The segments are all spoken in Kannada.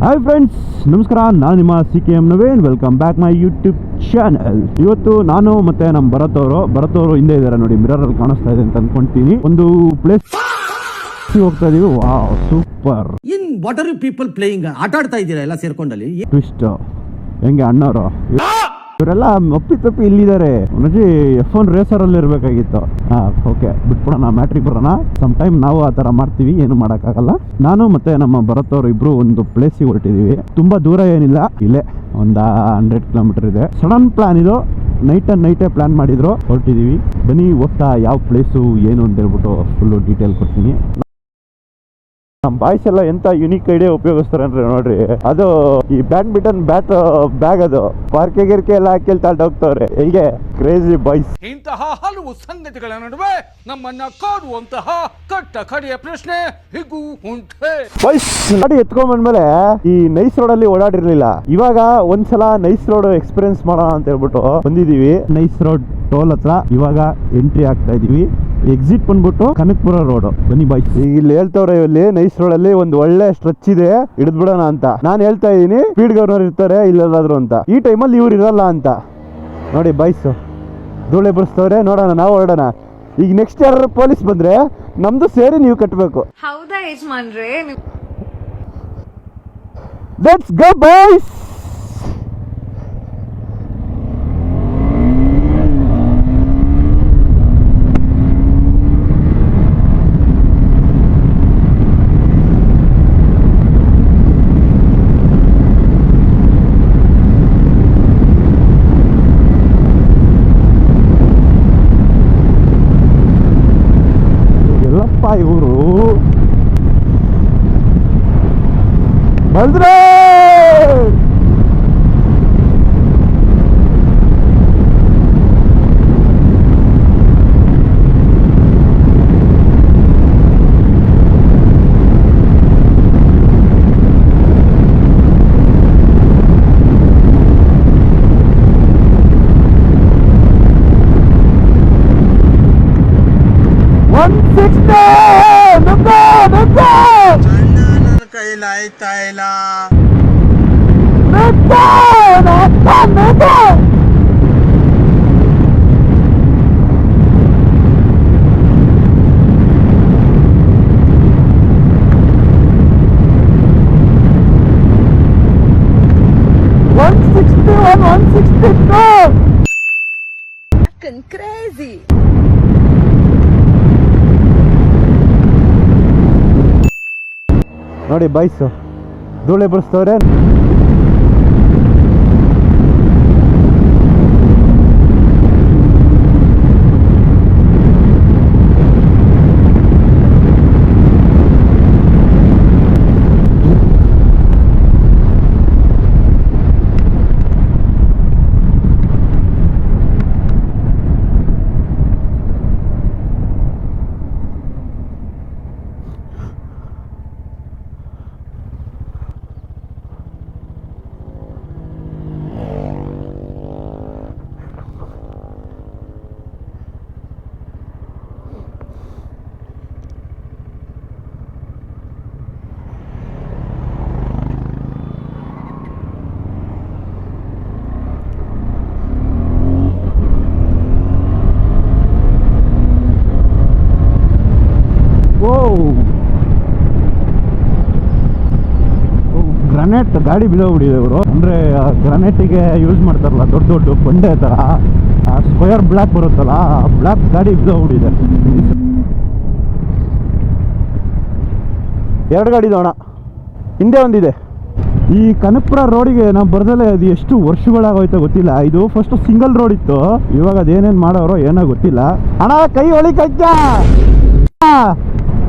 ಹಾಯ್ ಫ್ರೆಂಡ್ಸ್, ನಮಸ್ಕಾರ. ನಾನು ನಿಮ್ಮ CKM Naveen. Welcome back my YouTube channel. ಇವತ್ತು ನಾನು ಮತ್ತೆ ನಮ್ಮ ಭರತ್ ಅವರು ಹಿಂದೆ ಇದ್ದಾರೆ ನೋಡಿ, ಮಿರರ್ ಅಲ್ಲಿ ಕಾಣಿಸ್ತಾ ಇದೆ ಅಂತ ಅನ್ಕೊಂತೀನಿ. ಒಂದು ಪ್ಲೇಸ್ ಹೋಗ್ತಾ ಇದೀವಿ. Wow, super. What are you people playing? ಆಟ ಆಡ್ತಾ ಇದ್ದೀರಾ ಎಲ್ಲ ಸೇರ್ಕೊಂಡಲ್ಲಿ? ಟ್ವಿಸ್ಟ್ ಹೆಂಗೆ ಅಣ್ಣವರು ಇವರೆಲ್ಲ ಒಪ್ಪಿ ತಪ್ಪಿ ಇಲ್ಲಿದ್ದಾರೆ. ನಜಿ F1 ರೇಸರ್ ಅಲ್ಲಿ ಇರ್ಬೇಕಾಗಿತ್ತು. ಓಕೆ, ಬಿಟ್ಬಿಡೋಣ, ಮ್ಯಾಟ್ರಿಗೆ ಬರೋಣ. ಸಮ್ ಟೈಮ್ ನಾವು ಆ ತರ ಮಾಡ್ತೀವಿ, ಏನು ಮಾಡೋಕ್ಕಾಗಲ್ಲ. ನಾನು ಮತ್ತೆ ನಮ್ಮ ಭರತ್ ಅವರು ಇಬ್ರು ಒಂದು ಪ್ಲೇಸಿಗೆ ಹೊರಟಿದೀವಿ. ತುಂಬಾ ದೂರ ಏನಿಲ್ಲ, ಇಲ್ಲೇ ಒಂದು 100 ಕಿಲೋಮೀಟರ್ ಇದೆ. ಸಡನ್ ಪ್ಲಾನ್ ಇದು, ನೈಟೇ ಪ್ಲಾನ್ ಮಾಡಿದ್ರು, ಹೊರಟಿದೀವಿ. ಬನ್ನಿ ಹೋಗ್ತಾ ಯಾವ ಪ್ಲೇಸು ಏನು ಅಂತ ಹೇಳ್ಬಿಟ್ಟು ಫುಲ್ಲು ಡೀಟೇಲ್ ಕೊಡ್ತೀನಿ. ನಮ್ಮ ಬಾಯ್ಸ್ ಎಲ್ಲ ಎಂತ ಯುನಿಕ್ ಐಡಿಯಾ ಉಪಯೋಗಿಸ್ತಾರೆ ಅಂದ್ರೆ ನೋಡ್ರಿ, ಅದು ಈ ಬ್ಯಾಡ್ಮಿಂಟನ್ ಬ್ಯಾಗ್ ಅದು ಪಾರ್ಕೆ ಗಿರ್ಕೆ ಎಲ್ಲ ಹಾಕಿ ಹೋಗ್ತವ್ರೆ. ಹೀಗೆ ಕ್ರೇಜಿ ಬಾಯ್ಸ್. ಇಂತಹ ಹಲವು ಸಂಗತಿಗಳ ನಡುವೆ ನಮ್ಮನ್ನ ಕಾಡುವಂತಹ ಕಟ್ಟ ಕಡೆಯ ಪ್ರಶ್ನೆ ಹೀಗೂ ಉಂಟೆ. ಬಾಯ್ಸ್, ಗಾಡಿ ಎತ್ಕೊಂಡ್ ಬಂದ್ಮೇಲೆ ಈ ನೈಸ್ ರೋಡ್ ಅಲ್ಲಿ ಓಡಾಡಿರ್ಲಿಲ್ಲ. ಇವಾಗ ಒಂದ್ಸಲ ನೈಸ್ ರೋಡ್ ಎಕ್ಸ್ಪೀರಿಯನ್ಸ್ ಮಾಡೋಣ ಅಂತ ಹೇಳ್ಬಿಟ್ಟು ಬಂದಿದೀವಿ. ನೈಸ್ ರೋಡ್ ಟೋಲ್ ಹತ್ರ ಇವಾಗ ಎಂಟ್ರಿ ಆಗ್ತಾ ಇದೀವಿ. ಎಕ್ಸಿಟ್ ಬಂದ್ಬಿಟ್ಟು ಕನಕಪುರ ರೋಡ್. ಬನ್ನಿ ಬಾಯ್ಸ್, ಈಗ ಇಲ್ಲಿ ಹೇಳ್ತವ್ರೆ, ಇಲ್ಲಿ ನೈಸ್ ರೋಡ್ ಅಲ್ಲಿ ಒಂದು ಒಳ್ಳೆ ಸ್ಟ್ರೆಚ್ ಇದೆ, ಹಿಡಿದ್ ಬಿಡೋಣ ಅಂತ. ನಾನು ಹೇಳ್ತಾ ಇದೀನಿ, ಸ್ಪೀಡ್ ಗವರ್ನರ್ ಇರ್ತಾರೆ ಇಲ್ಲೆಲ್ಲಾದ್ರು ಅಂತ. ಈ ಟೈಮಲ್ಲಿ ಇವ್ರು ಇರಲ್ಲ ಅಂತ ನೋಡಿ ಬಾಯ್ಸ್. ಧೂಳೆ ಬಿಡಿಸ್ತವ್ರೆ, ನೋಡೋಣ, ನಾವು ಹೊರಡೋಣ. ಈಗ ನೆಕ್ಸ್ಟ್ ಯಾರು ಪೊಲೀಸ್ ಬಂದ್ರೆ ನಮ್ದು ಸೇರಿ ನೀವು ಕಟ್ಟಬೇಕು. ಹೌದಾ ಯಜಮಾನ್ರೆ? Let's go boys. ಇವರು ಬಂದ್ರೆ ಕೈಲಾಯ್ತಾ ಇಲ್ಲ. Crazy. ನೋಡಿ ಬಾಯ್ಸ್, ಧೂಳೆ ಬಿಡಿಸ್ತವ್ರೆ. ಗ್ರಾನೈಟ್ ಗಾಡಿ ಬಿದ್ದೋಗ್ಬಿಟ್ಟಿದೆ ಇವರು. ಅಂದ್ರೆ ಗ್ರಾನೈಟಿಗೆ ಯೂಸ್ ಮಾಡ್ತಾರಲ್ಲ, ದೊಡ್ಡ ದೊಡ್ಡ ಬಂಡೆ ತರ ಸ್ಕ್ವೇರ್ ಬ್ಲಾಕ್ ಬರುತ್ತಲ್ಲ, ಆ ಬ್ಲಾಕ್ ಗಾಡಿ ಬಿದ್ದೋಗ್ಬಿಟ್ಟಿದೆ. 2 ಗಾಡಿ ಇದಾವಣ, ಹಿಂದೆ ಒಂದಿದೆ. ಈ ಕನಕಪುರ ರೋಡಿಗೆ ನಾವು ಬರ್ದಲ್ಲೇ ಅದು ಎಷ್ಟು ವರ್ಷಗಳಾಗೋಯ್ತೋ ಗೊತ್ತಿಲ್ಲ. ಇದು ಫಸ್ಟ್ ಸಿಂಗಲ್ ರೋಡ್ ಇತ್ತು, ಇವಾಗ ಅದೇನೇನು ಮಾಡೋರೋ ಏನೋ ಗೊತ್ತಿಲ್ಲ. ಅಣ್ಣ ಕೈ ಹೊಳಿಕೈತ,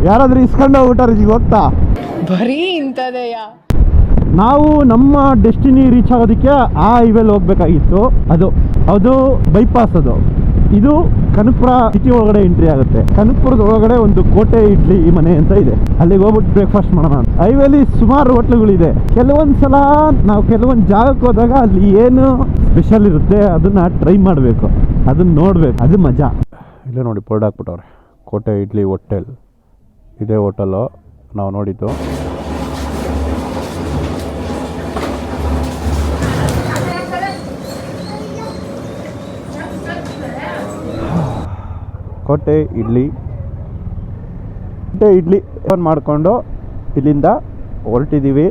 ಯಾರಾದ್ರೂ ಇಸ್ಕೊಂಡು ಹೋಗ್ಬಿಟ್ಟಾರ ಈಗ ಹೋಗ್ತಾ. ಬರೀ ಇಂಥದೆಯಾ? ನಾವು ನಮ್ಮ ಡೆಸ್ಟಿನಿ ರೀಚ್ ಆಗೋದಕ್ಕೆ ಆ ಹೈವೇಲಿ ಹೋಗ್ಬೇಕಾಗಿತ್ತು. ಅದು ಬೈಪಾಸ್. ಇದು ಕನಕಪುರ ಸಿಟಿ ಒಳಗಡೆ ಎಂಟ್ರಿ ಆಗುತ್ತೆ. ಕನಕಪುರದ ಒಳಗಡೆ ಒಂದು ಕೋಟೆ ಇಡ್ಲಿ ಮನೆ ಅಂತ ಇದೆ, ಅಲ್ಲಿಗೆ ಹೋಗ್ಬಿಟ್ಟು ಬ್ರೇಕ್ಫಾಸ್ಟ್ ಮಾಡೋಣ. ಹೈವೇಲಿ ಸುಮಾರು ಹೋಟ್ಲುಗಳಿದೆ. ಕೆಲವೊಂದ್ಸಲ ನಾವು ಕೆಲವೊಂದು ಜಾಗಕ್ಕೆ ಹೋದಾಗ ಅಲ್ಲಿ ಏನು ಸ್ಪೆಷಲ್ ಇರುತ್ತೆ ಅದನ್ನ ಟ್ರೈ ಮಾಡಬೇಕು, ಅದನ್ನ ನೋಡ್ಬೇಕು, ಅದು ಮಜಾ. ಇಲ್ಲೇ ನೋಡಿ ಬೋರ್ಡ್ ಹಾಕ್ಬಿಟ್ಟವ್ರೆ, ಕೋಟೆ ಇಡ್ಲಿ ಹೋಟೆಲ್. ಇದೇ ಹೋಟೆಲು ನಾವು ನೋಡಿದ್ದು. ಕೋಟೆ ಇಡ್ಲಿ ಟಿಫನ್ ಮಾಡಿಕೊಂಡು ಇಲ್ಲಿಂದ ಹೊರಟಿದ್ದೀವಿ.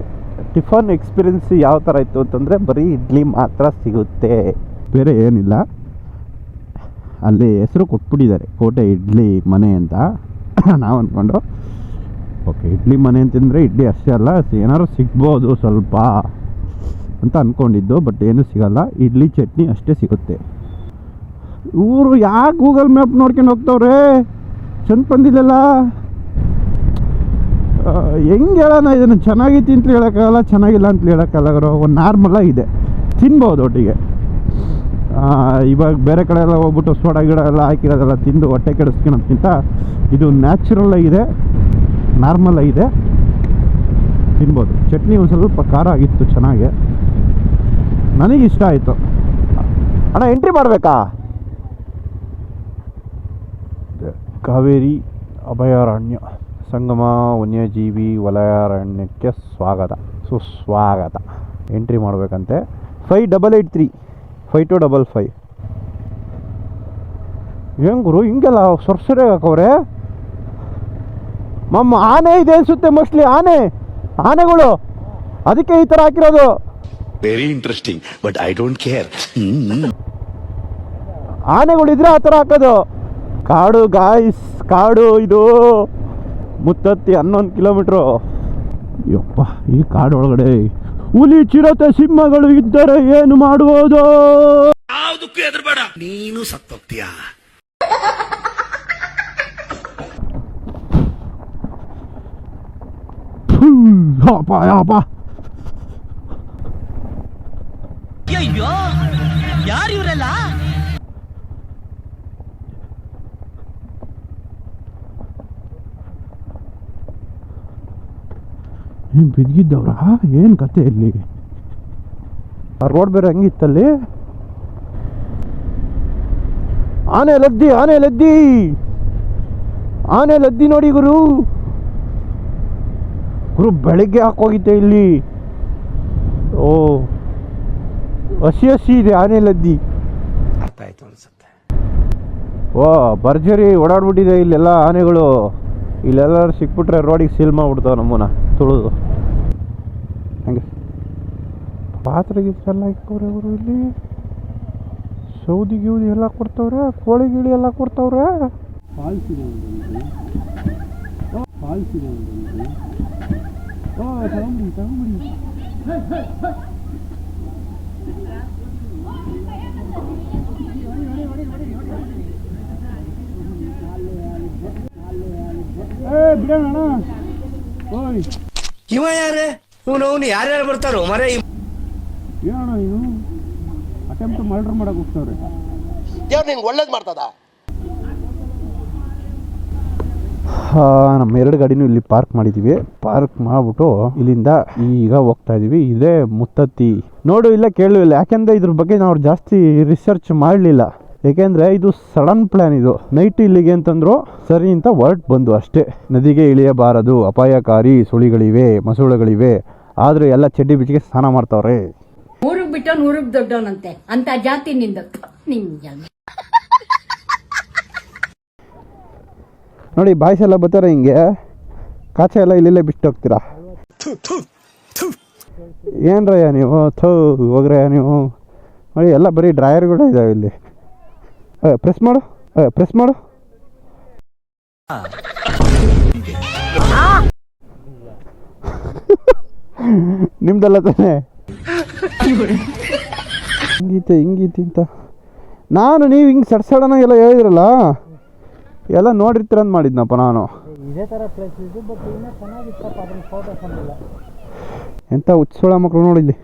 ಟಿಫನ್ ಎಕ್ಸ್ಪೀರಿಯನ್ಸ್ ಯಾವ ಥರ ಇತ್ತು ಅಂತಂದರೆ ಬರೀ ಇಡ್ಲಿ ಮಾತ್ರ ಸಿಗುತ್ತೆ, ಬೇರೆ ಏನಿಲ್ಲ. ಅಲ್ಲಿ ಹೆಸರು ಕೊಟ್ಬಿಟ್ಟಿದ್ದಾರೆ ಕೋಟೆ ಇಡ್ಲಿ ಮನೆ ಅಂತ. ನಾವು ಅಂದ್ಕೊಂಡು ಓಕೆ ಇಡ್ಲಿ ಮನೆ ಅಂತಂದರೆ ಇಡ್ಲಿ ಅಷ್ಟೇ ಅಲ್ಲ, ಏನಾದ್ರು ಸಿಗ್ಬೋದು ಸ್ವಲ್ಪ ಅಂತ ಅಂದ್ಕೊಂಡಿದ್ದು. ಬಟ್ ಏನೂ ಸಿಗಲ್ಲ, ಇಡ್ಲಿ ಚಟ್ನಿ ಅಷ್ಟೇ ಸಿಗುತ್ತೆ. ಇವರು ಯಾಕೆ ಗೂಗಲ್ ಮ್ಯಾಪ್ ನೋಡ್ಕೊಂಡು ಹೋಗ್ತವ್ರೆ? ಚಂದ ಬಂದಿಲ್ಲಲ್ಲ. ಹೆಂಗೆ ಹೇಳೋಣ ಇದನ್ನು? ಚೆನ್ನಾಗಿತ್ತು ಅಂತ ಹೇಳೋಕ್ಕಾಗಲ್ಲ, ಚೆನ್ನಾಗಿಲ್ಲ ಅಂತ ಹೇಳೋಕ್ಕಾಗಲ್ಲ. ಒಂದು ನಾರ್ಮಲಾಗಿದೆ, ತಿನ್ಬೋದು ಒಟ್ಟಿಗೆ. ಇವಾಗ ಬೇರೆ ಕಡೆ ಎಲ್ಲ ಹೋಗ್ಬಿಟ್ಟು ಸೋಡಾ ಗಿಡ ಎಲ್ಲ ಹಾಕಿರೋದೆಲ್ಲ ತಿಂದು ಹೊಟ್ಟೆ ಕೆಡಿಸ್ಕೊಳೋದ್ಕಿಂತ ಇದು ನ್ಯಾಚುರಲ್ ಆಗಿದೆ, ನಾರ್ಮಲ್ ಆಗಿದೆ, ತಿನ್ಬೋದು. ಚಟ್ನಿ ಒಂದು ಸ್ವಲ್ಪ ಖಾರ ಆಗಿತ್ತು, ಚೆನ್ನಾಗೆ, ನನಗಿಷ್ಟ ಆಯಿತು. ಅಣ್ಣ ಎಂಟ್ರಿ ಮಾಡಬೇಕಾ? ಕಾವೇರಿ ಅಭಯಾರಣ್ಯ ಸಂಗಮ ವನ್ಯಜೀವಿ ವಲಯಾರಣ್ಯಕ್ಕೆ ಸುಸ್ವಾಗತ. ಎಂಟ್ರಿ ಮಾಡಬೇಕಂತೆ. 5883 5255. ಏನು ಗುರು ಹಿಂಗೆಲ್ಲ ಸೊರ್ಸರೆ ಹಾಕವ್ರೆ? ಆನೆ ಇದೆ ಅನಿಸುತ್ತೆ, ಮೋಸ್ಟ್ಲಿ ಆನೆಗಳು, ಅದಕ್ಕೆ ಈ ಥರ ಹಾಕಿರೋದು. Very interesting, but I don't care. ಆನೆಗಳಿದ್ರೆ ಆ ಥರ ಹಾಕೋದು. ಕಾಡು ಗಾಯ್ಸ್, ಕಾಡು ಇದು. ಮುತ್ತತ್ತಿ 11 ಕಿಲೋಮೀಟ್ರು. ಯಪ್ಪ, ಈ ಕಾಡು ಒಳಗಡೆ ಹುಲಿ, ಚಿರತೆ, ಸಿಂಹಗಳು ಇದ್ದರೆ ಏನು ಮಾಡುವುದು? ಯಾವುದಕ್ಕೂ ಹೆದರ್ಬೇಡ, ನೀನು ಸತ್ತೋಗ್ತೀಯಾ. ಅಯ್ಯೋ, ಯಾರು ಇವರೆಲ್ಲ? ಏನು ಬಿದ್ದಿದ್ದವ್ರ? ಏನು ಕತೆ ಇಲ್ಲಿ? ಆ ರೋಡ್ ಬೇರೆ ಹಂಗಿತ್ತಲ್ಲಿ. ಆನೆ ಲದ್ದಿ ನೋಡಿ ಗುರು. ಬೆಳಿಗ್ಗೆ ಹಾಕೋಗಿತ್ತೆ ಇಲ್ಲಿ. ಓ, ಹಸಿ ಇದೆ ಆನೆ ಲದ್ದಿ. ಅರ್ಥ ಆಯ್ತು ಅನ್ಸುತ್ತೆ. ಓ, ಭರ್ಜರಿ ಓಡಾಡ್ಬಿಟ್ಟಿದೆ ಇಲ್ಲೆಲ್ಲ ಆನೆಗಳು. ಇಲ್ಲೆಲ್ಲರೂ ಸಿಕ್ಬಿಟ್ರೆ ರೋಡಿಗೆ ಸೀಲ್ ಮಾಡ್ಬಿಡ್ತಾವೆ ನಮ್ಮನ್ನ ತುಳಿದು. ಹಂಗೆ ಪಾತ್ರೆ ಗಿತ್ರೆಲ್ಲ ಇಕ್ಕವ್ರೆ ಅವರು ಇಲ್ಲಿ. ಸೌದಿ ಗಿೌದಿ ಎಲ್ಲ ಕೊಡ್ತವ್ರೆ, ಕೋಳಿ ಗಿಳಿ ಎಲ್ಲ ಕೊಡ್ತವ್ರೆ. ಫಾಲ್ಸ್ ಇದೆ ಒಂದೊಂದು. ತಗೊಂಬಿಡಿ. ಬಿಡೋಣ. ಓಯ್, ಇವ ಯಾರೇ? ಇವನು ಯಾರ್ಯಾರು ಬರ್ತಾರೋ ಮರೆ? ಏನಣ್ಣ ಇವು ಅಟೆಂಪ್ಟ್ ಮರ್ಡರ್ ಮಾಡಕ್ಕೆ ಹೋಗ್ತವ್ರೆ. ದೇವ್ರು ನಿಂಗೆ ಒಳ್ಳೇದು ಮಾಡ್ತದ. ನಮ್ಮ 2 ಗಾಡಿನೂ ಇಲ್ಲಿ ಪಾರ್ಕ್ ಮಾಡಿದ್ದೀವಿ. ಪಾರ್ಕ್ ಮಾಡಿಬಿಟ್ಟು ಇಲ್ಲಿಂದ ಈಗ ಹೋಗ್ತಾ ಇದ್ದೀವಿ. ಇದೇ ಮುತ್ತತ್ತಿ. ನೋಡು ಇಲ್ಲ, ಕೇಳು ಇಲ್ಲ. ಯಾಕೆಂದರೆ ಇದ್ರ ಬಗ್ಗೆ ನಾವು ಜಾಸ್ತಿ ರಿಸರ್ಚ್ ಮಾಡಲಿಲ್ಲ. ಏಕೆಂದರೆ ಇದು ಸಡನ್ ಪ್ಲ್ಯಾನ್. ಇದು ನೈಟ್ ಇಲ್ಲಿಗೆ ಅಂತಂದ್ರು, ಸರಿ ಅಂತ ಬಂದು ಅಷ್ಟೇ. ನದಿಗೆ ಇಳಿಯಬಾರದು, ಅಪಾಯಕಾರಿ ಸುಳಿಗಳಿವೆ, ಮಸುಳುಗಳಿವೆ. ಆದರೂ ಎಲ್ಲ ಚಡ್ಡಿ ಬಿಚ್ಚಿಗೆ ಸ್ನಾನ ಮಾಡ್ತಾವ್ರೆ. ಊರಿಗೆ ಬಿಟ್ಟು ನೂರಿಗೆ ದೊಡ್ಡವನಂತೆ ಅಂತ ಜಾತಿ ನಿಂದ ನೋಡಿ, ಬಾಯ್ಸ್ ಎಲ್ಲ ಬರ್ತಾರೆ ಹಿಂಗೆ. ಕಾಚೆ ಎಲ್ಲ ಇಲ್ಲೇ ಬಿಟ್ಟು ಹೋಗ್ತೀರಾ. ಏನ್ರಯ್ಯ ನೀವು? ಹೋಗ್ರಯ್ಯ ನೀವು. ನೋಡಿ, ಎಲ್ಲ ಬರೀ ಡ್ರಾಯರ್ಗಳು ಇದಾವೆ ಇಲ್ಲಿ. ಪ್ರೆಸ್ ಮಾಡು. ನಿಮ್ದಲ್ಲ ತಾನೆ? ಹಿಂಗೀತೆ ಅಂತ ನೀವು ಹಿಂಗೆ ಸಡನ ಎಲ್ಲ ಹೇಳಿದ್ರಲ್ಲ, ಎಲ್ಲ ನೋಡಿರ್ತೀರ ಅಂತ ಮಾಡಿದ್ನಪ್ಪ ನಾನು. ಇದೇ ಥರ ಪ್ಲೇಸ್ ಇದು, ಬಟ್ ಇನ್ನೂ ಚೆನ್ನಾಗಿತ್ತಪ್ಪ, ಅದನ್ನ ಫೋಟೋಸ್ ಅಂದಿಲ್ಲ. ಎಂಥ ಉತ್ಸವ ಮಕ್ಕಳು ನೋಡಿಲ್ಲಿ.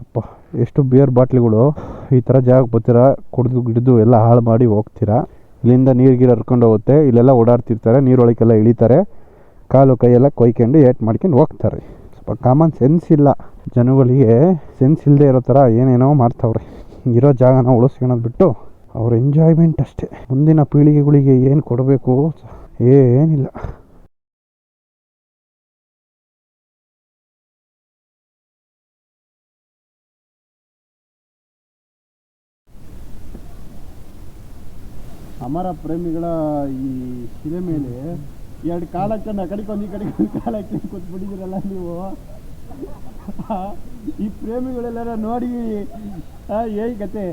ಅಪ್ಪ, ಎಷ್ಟು ಬಿಯರ್ ಬಾಟ್ಲಿಗಳು. ಈ ಥರ ಜಾಗಕ್ಕೆ ಬರ್ತೀರಾ, ಕುಡಿದು ಗಿಡಿದು ಎಲ್ಲ ಹಾಳು ಮಾಡಿ ಹೋಗ್ತೀರಾ. ಇಲ್ಲಿಂದ ನೀರು ಹರ್ಕೊಂಡು ಹೋಗುತ್ತೆ. ಇಲ್ಲೆಲ್ಲ ಓಡಾಡ್ತಿರ್ತಾರೆ, ನೀರೊಳಗೆಲ್ಲ ಇಳಿತಾರೆ, ಕಾಲು ಕೈಯೆಲ್ಲ ಕೊಯ್ಕೊಂಡು ಏಟ್ ಮಾಡ್ಕೊಂಡು ಹೋಗ್ತಾರೆ. ಸ್ವಲ್ಪ ಕಾಮನ್ ಸೆನ್ಸ್ ಇಲ್ಲ ಜನಗಳಿಗೆ. ಸೆನ್ಸ್ ಇಲ್ಲದೆ ಇರೋ ಥರ ಏನೇನೋ ಮಾಡ್ತಾವ್ರೆ. ಇರೋ ಜಾಗನ ಉಳಿಸ್ಕೊಳೋದು ಬಿಟ್ಟು ಅವ್ರ ಎಂಜಾಯ್ಮೆಂಟ್ ಅಷ್ಟೇ. ಮುಂದಿನ ಪೀಳಿಗೆಗಳಿಗೆ ಏನು ಕೊಡಬೇಕು, ಏನಿಲ್ಲ. ಅಮರ ಪ್ರೇಮಿಗಳ ಈ ಶಿಲೆ ಮೇಲೆ ಎರಡು ಕಾಲ ಹಾಕೊಂಡು ಆ ಕಡೆಗೆ ಒಂದು ಈ ಕಡೆಗೆ ಒಂದು ಕಾಲ ಹಾಕೊಂಡು ಕೂತ್ಬಿಟ್ಟಿದ್ದೀರಲ್ಲ ನೀವು. ಈ ಪ್ರೇಮಿಗಳೆಲ್ಲರ ನೋಡಿ ಏನ್ ಕತೆ.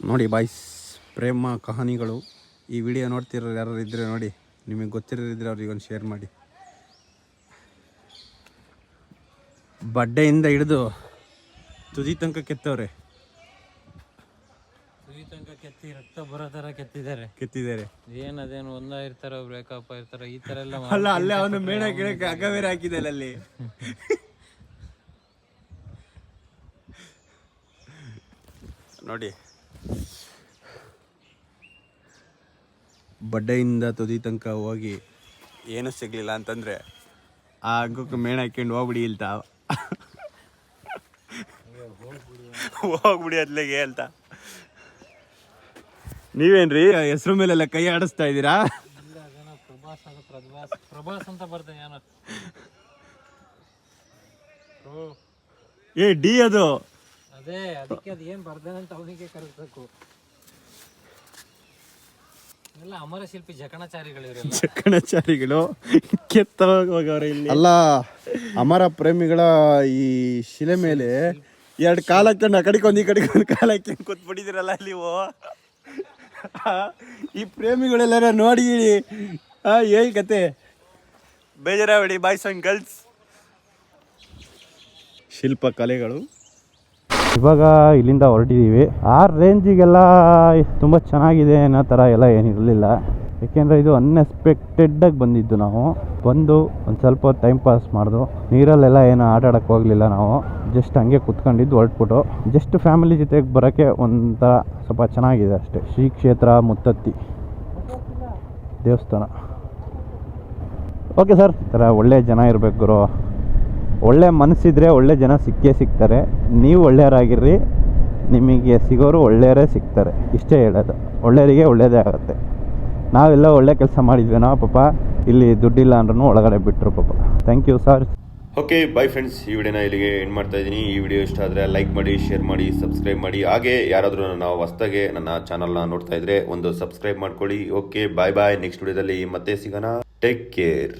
ನೋಡಿ ಬಾಯ್ಸ್, ಪ್ರೇಮ ಕಹಾನಿಗಳು. ಈ ವಿಡಿಯೋ ನೋಡ್ತಿರೋ ಯಾರು ಇದ್ದರೆ ನೋಡಿ, ನಿಮಗೆ ಗೊತ್ತಿರೋರಿದ್ರೆ ಅವ್ರಿಗೊಂದು ಶೇರ್ ಮಾಡಿ. ಬಡ್ಡೆಯಿಂದ ಹಿಡಿದು ತುದಿ ತನಕ ಕೆತ್ತವ್ರೆ. ತುದಿ ತನಕ ಕೆತ್ತಿ ರಕ್ತ ಬರೋ ಥರ ಕೆತ್ತಿದ್ದಾರೆ. ಅದೇನು ಒಂದಾಗಿರ್ತಾರೋ ಬ್ರೇಕಪ್ ಇರ್ತಾರೋ ಈ ಥರ ಎಲ್ಲ ಅಲ್ಲ, ಅಲ್ಲೇ ಅವನು ಮೇಣ ಗಿಡಕ್ಕೆ ಹಗ್ಗ ಬೇರೆ ಹಾಕಿದಲ್ಲ ಅಲ್ಲಿ. ನೋಡಿ, ಬಡ್ಡೆಯಿಂದ ತುದಿ ತನಕ ಹೋಗಿ ಏನೂ ಸಿಗಲಿಲ್ಲ ಅಂತಂದರೆ ಆ ಹಗ್ಗಕ್ಕೆ ಮೇಣ ಹಾಕ್ಕೊಂಡು ಹೋಗ್ಬಿಡಿ ಇಲ್ತಾ, ಹೋಗ್ಬಿಡಿ ಅದ್ಲೆಗೆ ಹೇಳ್ತಾ. ನೀವೇನ್ರಿ ಹೆಸರು ಮೇಲೆಲ್ಲ ಕೈ ಆಡಿಸ್ತಾ ಇದ್ದೀರಾ? ಪ್ರಭಾಸ್ ಅಂತ ಬರ್ತೇನೆ ಏನೋ. ಏ ಡಿ ಅದು ಅದೇ ಅದಕ್ಕೆ ಅದು ಏನು ಬರ್ದೇನೆ ಅಂತ ಅವನಿಗೆ ಕರೆಸ್ಬೇಕು. ಎಲ್ಲ ಅಮರ ಶಿಲ್ಪಿ ಜಕಣಚಾರಿಗಳು ಕೆತ್ತೋಗವ್ರೆ ಇಲ್ಲಿ. ಅಲ್ಲ, ಅಮರ ಪ್ರೇಮಿಗಳ ಈ ಶಿಲೆ ಮೇಲೆ ಎರಡು ಕಾಲ ಹಾಕೊಂಡು ಆ ಕಡೆಗೆ ಒಂದು ಈ ಕಡೆಗೆ ಒಂದು ಕಾಲ ಹಾಕೊಂಡು ಕೂತ್ಬಿಟ್ಟಿದ್ದೀರಲ್ಲ ನೀವು. ಈ ಪ್ರೇಮಿಗಳೆಲ್ಲರ ನೋಡಿ ಏನ್ ಕತೆ. ಬೇಜಾರಾಗಬೇಡಿ ಬಾಯ್ಸ್ ಅಂಡ್ ಗರ್ಲ್ಸ್. ಶಿಲ್ಪ ಕಲೆಗಳು. ಇವಾಗ ಇಲ್ಲಿಂದ ಹೊರಟಿದ್ದೀವಿ. ಆ ರೇಂಜಿಗೆಲ್ಲ ತುಂಬ ಚೆನ್ನಾಗಿದೆ ಅನ್ನೋ ಥರ ಎಲ್ಲ ಏನಿರಲಿಲ್ಲ. ಏಕೆಂದರೆ ಇದು ಅನ್ಎಕ್ಸ್ಪೆಕ್ಟೆಡ್ಡಾಗಿ ಬಂದಿದ್ದು. ನಾವು ಬಂದು ಒಂದು ಸ್ವಲ್ಪ ಹೊತ್ತು ಟೈಮ್ ಪಾಸ್ ಮಾಡಿದು. ನೀರಲ್ಲೆಲ್ಲ ಏನು ಆಟ ಆಡೋಕ್ಕೆ ಹೋಗಲಿಲ್ಲ. ನಾವು ಜಸ್ಟ್ ಹಂಗೆ ಕುತ್ಕೊಂಡಿದ್ದು ಹೊರಟ್ಬಿಟ್ಟು ಜಸ್ಟ್ ಫ್ಯಾಮಿಲಿ ಜೊತೆಗೆ ಬರೋಕ್ಕೆ ಒಂಥರ ಸ್ವಲ್ಪ ಚೆನ್ನಾಗಿದೆ ಅಷ್ಟೇ. ಶ್ರೀ ಕ್ಷೇತ್ರ ಮುತ್ತತ್ತಿ ದೇವಸ್ಥಾನ. ಓಕೆ ಸರ್, ಈ ಥರ ಒಳ್ಳೆ ಜನ ಇರಬೇಕು ಗುರು. ಒಳ್ಳೆ ಮನಸ್ಸಿದ್ರೆ ಒಳ್ಳೆ ಜನ ಸಿಕ್ಕೇ ಸಿಗ್ತಾರೆ. ನೀವು ಒಳ್ಳೆಯವರಾಗಿರ್ರಿ, ನಿಮಗೆ ಸಿಗೋರು ಒಳ್ಳೆಯವರೇ ಸಿಗ್ತಾರೆ. ಇಷ್ಟೇ ಹೇಳೋದು. ಒಳ್ಳೆಯವರಿಗೆ ಒಳ್ಳೆಯದೇ ಆಗುತ್ತೆ. ನಾವೆಲ್ಲ ಒಳ್ಳೆ ಕೆಲಸ ಮಾಡಿದ್ವಿ ಪಾಪ. ಇಲ್ಲಿ ದುಡ್ಡಿಲ್ಲ ಅಂದ್ರೂ ಒಳಗಡೆ ಬಿಟ್ಟರು ಪಾಪ. Thank you sir. Okay bye friends, ಈ ವಿಡಿಯೋನ ಇಲ್ಲಿಗೆ ಎಂಡ್ ಮಾಡ್ತಾ ಇದ್ದೀನಿ. ಈ ವಿಡಿಯೋ ಇಷ್ಟ ಆದರೆ ಲೈಕ್ ಮಾಡಿ, ಶೇರ್ ಮಾಡಿ, ಸಬ್ಸ್ಕ್ರೈಬ್ ಮಾಡಿ. ಹಾಗೆ ಯಾರಾದರೂ ನನ್ನ ಹೊಸದಾಗೆ ನನ್ನ ಚಾನಲ್ನ ನೋಡ್ತಾ ಇದ್ರೆ ಒಂದು ಸಬ್ಸ್ಕ್ರೈಬ್ ಮಾಡ್ಕೊಳ್ಳಿ. ಓಕೆ ಬಾಯ್ ಬಾಯ್. ನೆಕ್ಸ್ಟ್ ವಿಡಿಯೋದಲ್ಲಿ ಮತ್ತೆ ಸಿಗೋಣ. Take care.